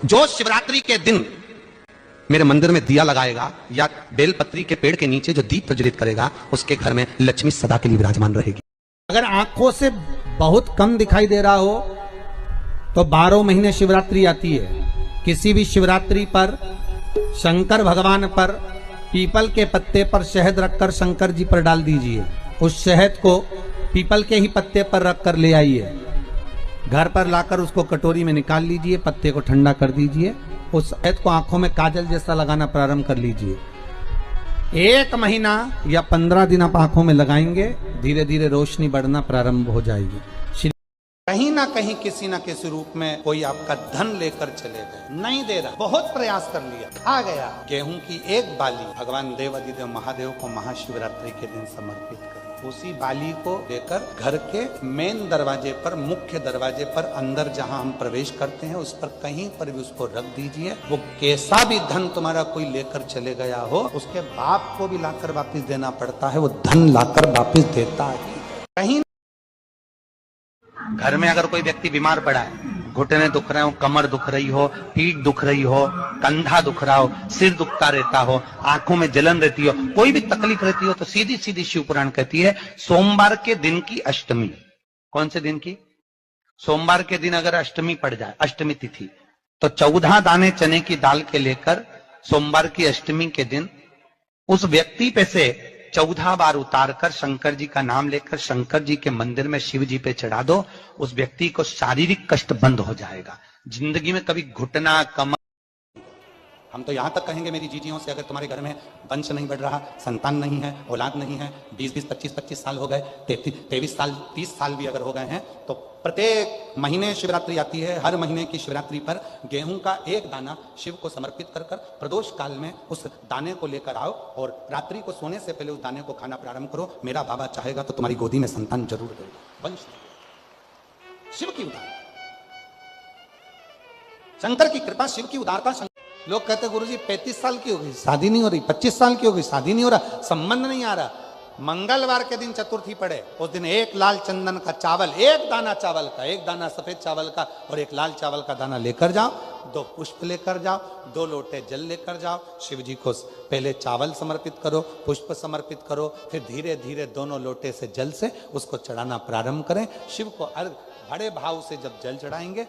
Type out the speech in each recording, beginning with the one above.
जो शिवरात्रि के दिन मेरे मंदिर में दिया लगाएगा या बेलपत्री के पेड़ के नीचे जो दीप प्रज्वलित करेगा, उसके घर में लक्ष्मी सदा के लिए विराजमान रहेगी। अगर आंखों से बहुत कम दिखाई दे रहा हो तो 12 महीने शिवरात्रि आती है। किसी भी शिवरात्रि पर शंकर भगवान पर पीपल के पत्ते पर शहद रखकर शंकर जी पर डाल दीजिए। उस शहद को पीपल के ही पत्ते पर रखकर ले आइए, घर पर लाकर उसको कटोरी में निकाल लीजिए, पत्ते को ठंडा कर दीजिए, उस शहद को आंखों में काजल जैसा लगाना प्रारंभ कर लीजिए। 1 महीना या 15 दिन आप आंखों में लगाएंगे, धीरे धीरे रोशनी बढ़ना प्रारंभ हो जाएगी। कहीं ना कहीं किसी ना किसी रूप में कोई आपका धन लेकर चले गए, नहीं दे रहा, बहुत प्रयास कर लिया, खा गया। गेहूं की एक बाली भगवान देवाधिदेव महादेव को महाशिवरात्रि के दिन समर्पित करें। उसी बाली को लेकर घर के मेन दरवाजे पर, मुख्य दरवाजे पर अंदर जहां हम प्रवेश करते हैं उस पर कहीं पर भी उसको रख दीजिए। वो कैसा भी धन तुम्हारा कोई लेकर चले गया हो, उसके बाप को भी लाकर वापिस देना पड़ता है, वो धन लाकर वापिस देता है। कहीं घर में अगर कोई व्यक्ति बीमार पड़ा है, घुटने दुख रहे हो, कमर दुख रही हो, पीठ दुख रही हो, कंधा दुख रहा हो, सिर दुखता रहता हो, आंखों में जलन रहती हो, कोई भी तकलीफ रहती हो, तो सीधी सीधी शिव पुराण कहती है सोमवार के दिन की अष्टमी। कौन से दिन की? सोमवार के दिन अगर अष्टमी पड़ जाए, अष्टमी तिथि, तो 14 दाने चने की दाल के लेकर सोमवार की अष्टमी के दिन उस व्यक्ति पे से 14 बार उतार कर शंकर जी का नाम लेकर शंकर जी के मंदिर में शिव जी पे चढ़ा दो। उस व्यक्ति को शारीरिक कष्ट बंद हो जाएगा। जिंदगी में कभी घुटना, कमर, हम तो यहां तक कहेंगे मेरी जीजियों से, अगर तुम्हारे घर में वंश नहीं बढ़ रहा, संतान नहीं है, औलाद नहीं है, 20-20, 25-25 साल हो गए, 23 साल, 30 साल भी अगर हो गए हैं, तो प्रत्येक महीने शिवरात्रि आती है। हर महीने की शिवरात्रि पर गेहूं का एक दाना शिव को समर्पित कर प्रदोष काल में उस दाने को लेकर आओ और रात्रि को सोने से पहले उस दाने को खाना प्रारंभ करो। मेरा बाबा चाहेगा तो तुम्हारी गोदी में संतान जरूर देगा। वंश शिव की उदारता, शंकर की कृपा, शिव की उदारता। लोग कहते गुरुजी 35 साल की हो गई, शादी नहीं हो रही, 25 साल की हो गई, शादी नहीं हो रहा, संबंध नहीं आ रहा। मंगलवार के दिन चतुर्थी पड़े, उस दिन एक लाल चंदन का चावल, एक दाना चावल का, एक दाना सफेद चावल का और एक लाल चावल का दाना लेकर जाओ, 2 पुष्प लेकर जाओ, 2 लोटे जल लेकर जाओ। शिव जी को पहले चावल समर्पित करो, पुष्प समर्पित करो, फिर धीरे धीरे दोनों लोटे से जल से उसको चढ़ाना प्रारंभ करें। शिव को बड़े भाव से जब जल चढ़ाएंगे,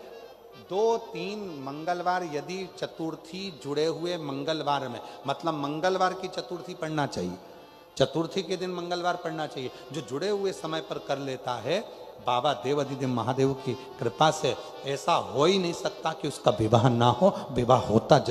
2-3 मंगलवार, यदि चतुर्थी जुड़े हुए मंगलवार में, मतलब मंगलवार की चतुर्थी पढ़ना चाहिए, चतुर्थी के दिन मंगलवार पढ़ना चाहिए। जो जुड़े हुए समय पर कर लेता है, बाबा देवाधिदेव महादेव की कृपा से ऐसा हो ही नहीं सकता कि उसका विवाह ना हो, विवाह होता जरूर।